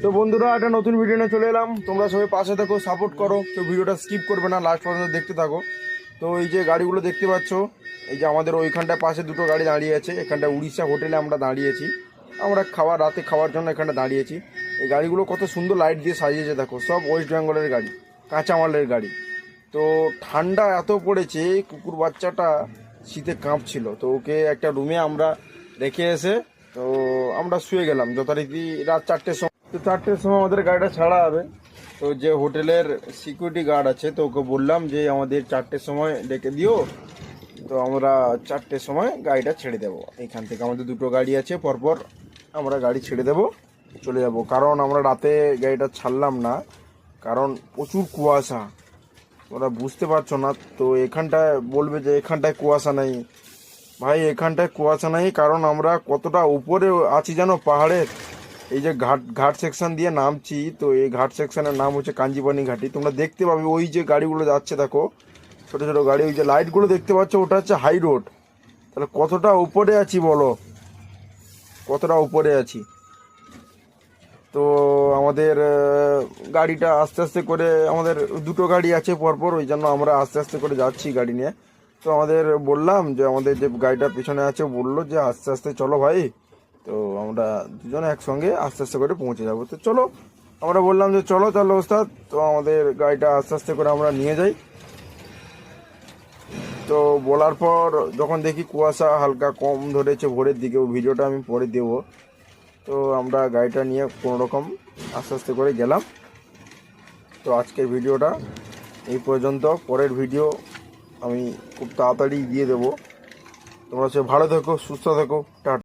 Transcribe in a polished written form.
তো বন্ধুরা একটা নতুন ভিডিও নিয়ে চলে এলাম। তোমরা সবাই পাশে থাকো, সাপোর্ট করো, কেউ ভিডিওটা স্কিপ করবে না, লাস্ট পর্যন্ত দেখতে থাকো। তো এই যে গাড়িগুলো দেখতে পাচ্ছ, এই যে আমাদের ওইখানটায় পাশে দুটো গাড়ি দাঁড়িয়ে আছে। এখানটা উড়িষ্যা হোটেলে আমরা দাঁড়িয়েছি, আমরা রাতে খাওয়ার জন্য এখানটা দাঁড়িয়েছি। এই গাড়িগুলো কত সুন্দর লাইট দিয়ে সাজিয়েছে দেখো, সব ওয়েস্ট বেঙ্গলের গাড়ি, কাঁচামালের গাড়ি। তো ঠান্ডা এত পড়েছে, কুকুর বাচ্চাটা শীতে কাঁপছিল, তো ওকে একটা রুমে আমরা রেখে এসে তো আমরা শুয়ে গেলাম যথারীতি রাত 4টের সময়। তো 4টের সময় আমাদের গাড়িটা ছাড়া হবে। তো যে হোটেলের সিকিউরিটি গার্ড আছে, তো ওকে বললাম যে আমাদের 4টের সময় ডেকে দিও। তো আমরা 4টের সময় গাড়িটা ছেড়ে দেবো। এইখান থেকে আমাদের দুটো গাড়ি আছে, পরপর আমরা গাড়ি ছেড়ে দেবো, চলে যাব। কারণ আমরা রাতে গাড়িটা ছাড়লাম না, কারণ প্রচুর কুয়াশা, ওরা বুঝতে পারছো না। তো এখানটায় বলবে যে এখানটায় কুয়াশা নেই, ভাই এখানটায় কুয়াশা নেই, কারণ আমরা কতটা উপরে আছি জানো পাহাড়ের। এই যে ঘাট ঘাট সেকশন দিয়ে নামছি, তো এই ঘাট সেকশনের নাম হচ্ছে কাঞ্জিপানি ঘাটি। তোমরা দেখতে পাবে ওই যে গাড়িগুলো যাচ্ছে দেখো, ছোটো ছোটো গাড়ি, ওই যে লাইটগুলো দেখতে পাচ্ছ, ওটা হচ্ছে হাই রোড। তাহলে কতটা উপরে আছি বলো, কতটা উপরে আছি। তো আমাদের গাড়িটা আস্তে আস্তে করে, আমাদের দুটো গাড়ি আছে পরপর, ওই জন্য আমরা আস্তে আস্তে করে যাচ্ছি গাড়ি নিয়ে। তো আমাদের বললাম যে আমাদের যে গাড়িটা পিছনে আছে বললো যে আস্তে আস্তে চলো ভাই। তো আমরা দুজনে একসঙ্গে আস্তে আস্তে করে পৌঁছে যাবো। তো চলো, আমরা বললাম যে চলো চলো ওস্তাদ। তো আমাদের গাড়িটা আস্তে আস্তে করে আমরা নিয়ে যাই। তো বলার পর যখন দেখি কুয়াশা হালকা কম ধরেছে ভোরের দিকে, ওই ভিডিওটা আমি পরে দেবো। তো আমরা গাড়িটা নিয়ে কোনো রকম আস্তে আস্তে করে গেলাম। তো আজকের ভিডিওটা এই পর্যন্ত, পরের ভিডিও আমি খুব তাড়াতাড়ি দিয়ে দেবো। তোমরা সে ভালো থেকো, সুস্থ থেকো, টাটা।